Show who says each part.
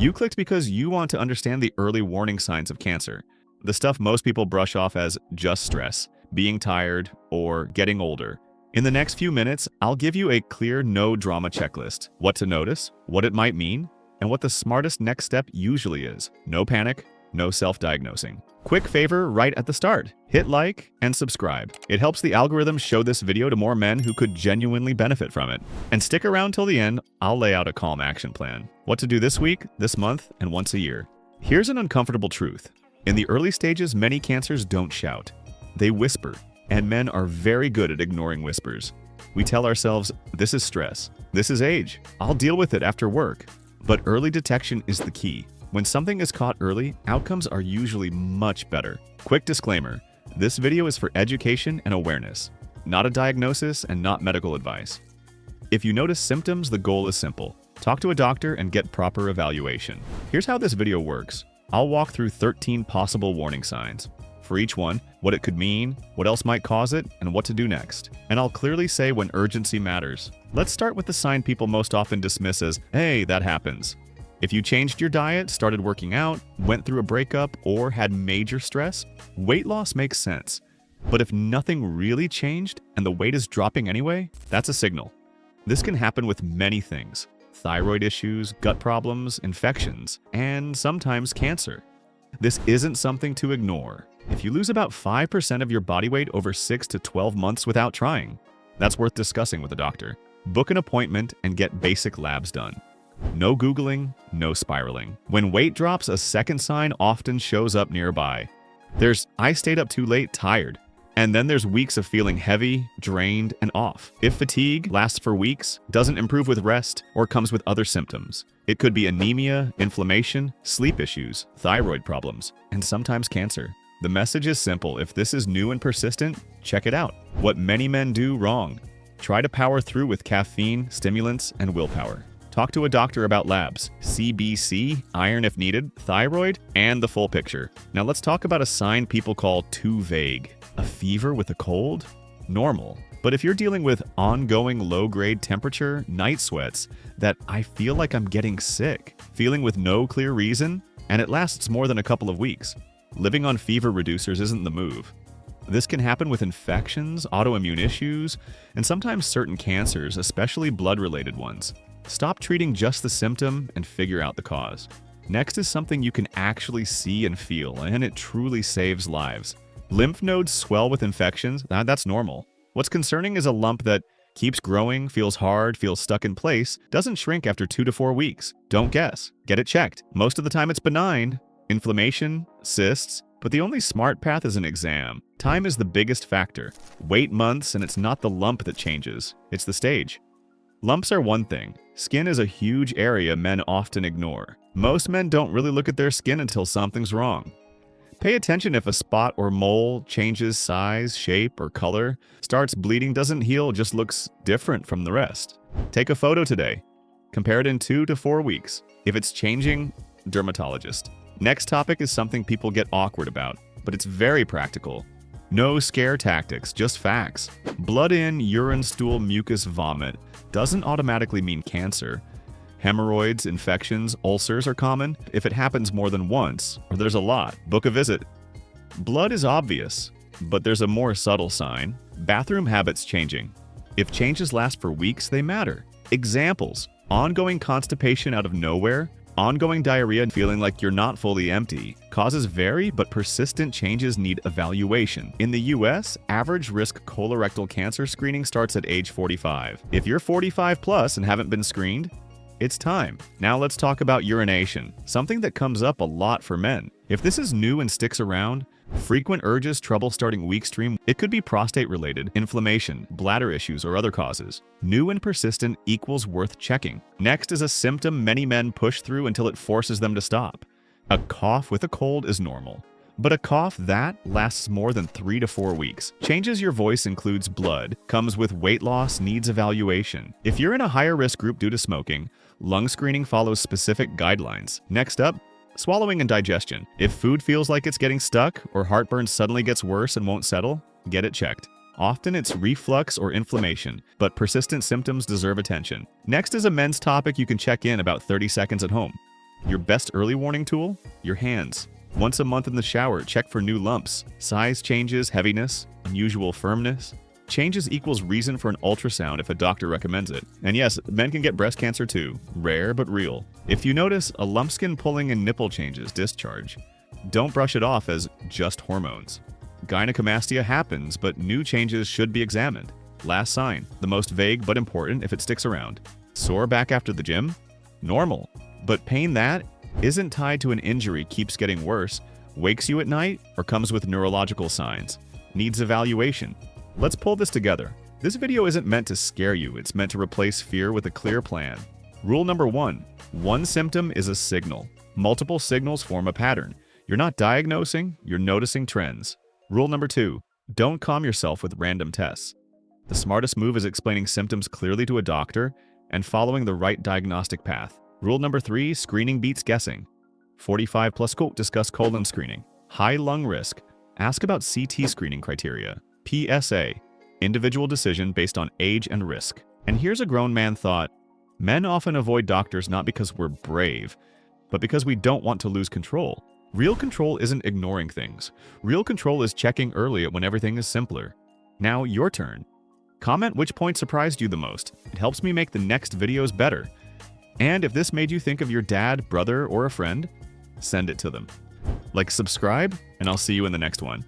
Speaker 1: You clicked because you want to understand the early warning signs of cancer, the stuff most people brush off as just stress, being tired, or getting older. In the next few minutes, I'll give you a clear no-drama checklist, what to notice, what it might mean, and what the smartest next step usually is. No panic, no self-diagnosing. Quick favor right at the start, hit like and subscribe. It helps the algorithm show this video to more men who could genuinely benefit from it. And stick around till the end, I'll lay out a calm action plan. What to do this week, this month, and once a year. Here's an uncomfortable truth. In the early stages, many cancers don't shout. They whisper, and men are very good at ignoring whispers. We tell ourselves, this is stress, this is age, I'll deal with it after work. But early detection is the key. When something is caught early, outcomes are usually much better. Quick disclaimer, this video is for education and awareness, not a diagnosis and not medical advice. If you notice symptoms, the goal is simple. Talk to a doctor and get proper evaluation. Here's how this video works. I'll walk through 13 possible warning signs. For each one, what it could mean, what else might cause it, and what to do next. And I'll clearly say when urgency matters. Let's start with the sign people most often dismiss as, hey, that happens. If you changed your diet, started working out, went through a breakup, or had major stress, weight loss makes sense. But if nothing really changed and the weight is dropping anyway, that's a signal. This can happen with many things: thyroid issues, gut problems, infections, and sometimes cancer. This isn't something to ignore. If you lose about 5% of your body weight over 6 to 12 months without trying, that's worth discussing with a doctor. Book an appointment and get basic labs done. No Googling, no spiraling. When weight drops, a second sign often shows up nearby. There's, I stayed up too late, tired. And then there's weeks of feeling heavy, drained, and off. If fatigue lasts for weeks, doesn't improve with rest, or comes with other symptoms, it could be anemia, inflammation, sleep issues, thyroid problems, and sometimes cancer. The message is simple. If this is new and persistent, check it out. What many men do wrong. Try to power through with caffeine, stimulants, and willpower. Talk to a doctor about labs, CBC, iron if needed, thyroid, and the full picture. Now let's talk about a sign people call too vague. A fever with a cold? Normal. But if you're dealing with ongoing low-grade temperature, night sweats, that I feel like I'm getting sick, feeling with no clear reason, and it lasts more than a couple of weeks, living on fever reducers isn't the move. This can happen with infections, autoimmune issues, and sometimes certain cancers, especially blood-related ones. Stop treating just the symptom and figure out the cause. Next is something you can actually see and feel, and it truly saves lives. Lymph nodes swell with infections, that's normal. What's concerning is a lump that keeps growing, feels hard, feels stuck in place, doesn't shrink after 2 to 4 weeks. Don't guess. Get it checked. Most of the time it's benign. Inflammation, cysts, but the only smart path is an exam. Time is the biggest factor. Wait months and it's not the lump that changes, it's the stage. Lumps are one thing. Skin is a huge area men often ignore. Most men don't really look at their skin until something's wrong. Pay attention if a spot or mole changes size, shape, or color, starts bleeding, doesn't heal, just looks different from the rest. Take a photo today. Compare it in 2 to 4 weeks. If it's changing, dermatologist. Next topic is something people get awkward about, but it's very practical. No scare tactics, just facts. Blood in, urine, stool, mucus, vomit doesn't automatically mean cancer. Hemorrhoids, infections, ulcers are common. If it happens more than once, or there's a lot, book a visit. Blood is obvious, but there's a more subtle sign. Bathroom habits changing. If changes last for weeks, they matter. Examples: ongoing constipation out of nowhere, ongoing diarrhea and feeling like you're not fully empty. Causes vary, but persistent changes need evaluation. In the US, average risk colorectal cancer screening starts at age 45. If you're 45 plus and haven't been screened, it's time. Now let's talk about urination, something that comes up a lot for men. If this is new and sticks around, frequent urges, trouble starting weak stream, it could be prostate-related, inflammation, bladder issues, or other causes. New and persistent equals worth checking. Next is a symptom many men push through until it forces them to stop. A cough with a cold is normal, but a cough that lasts more than 3 to 4 weeks. Changes your voice, includes blood, comes with weight loss, needs evaluation. If you're in a higher risk group due to smoking, lung screening follows specific guidelines. Next up, swallowing and digestion. If food feels like it's getting stuck or heartburn suddenly gets worse and won't settle, get it checked. Often it's reflux or inflammation, but persistent symptoms deserve attention. Next is a men's topic you can check in about 30 seconds at home. Your best early warning tool? Your hands. Once a month in the shower, check for new lumps, size changes, heaviness, unusual firmness. Changes equals reason for an ultrasound if a doctor recommends it. And yes, men can get breast cancer too. Rare but real. If you notice a lump skin pulling and nipple changes, discharge. Don't brush it off as just hormones. Gynecomastia happens, but new changes should be examined. Last sign, the most vague but important if it sticks around. Sore back after the gym? Normal. But pain that isn't tied to an injury keeps getting worse, wakes you at night, or comes with neurological signs. Needs evaluation. Let's pull this together. This video isn't meant to scare you, it's meant to replace fear with a clear plan. Rule number 1. One symptom is a signal. Multiple signals form a pattern. You're not diagnosing, you're noticing trends. Rule number 2. Don't calm yourself with random tests. The smartest move is explaining symptoms clearly to a doctor and following the right diagnostic path. Rule number 3. Screening beats guessing. 45 plus discuss colon screening. High lung risk. Ask about CT screening criteria. PSA. Individual decision based on age and risk. And here's a grown man thought. Men often avoid doctors not because we're brave, but because we don't want to lose control. Real control isn't ignoring things. Real control is checking early when everything is simpler. Now, your turn. Comment which point surprised you the most. It helps me make the next videos better. And if this made you think of your dad, brother, or a friend, send it to them. Like, subscribe, and I'll see you in the next one.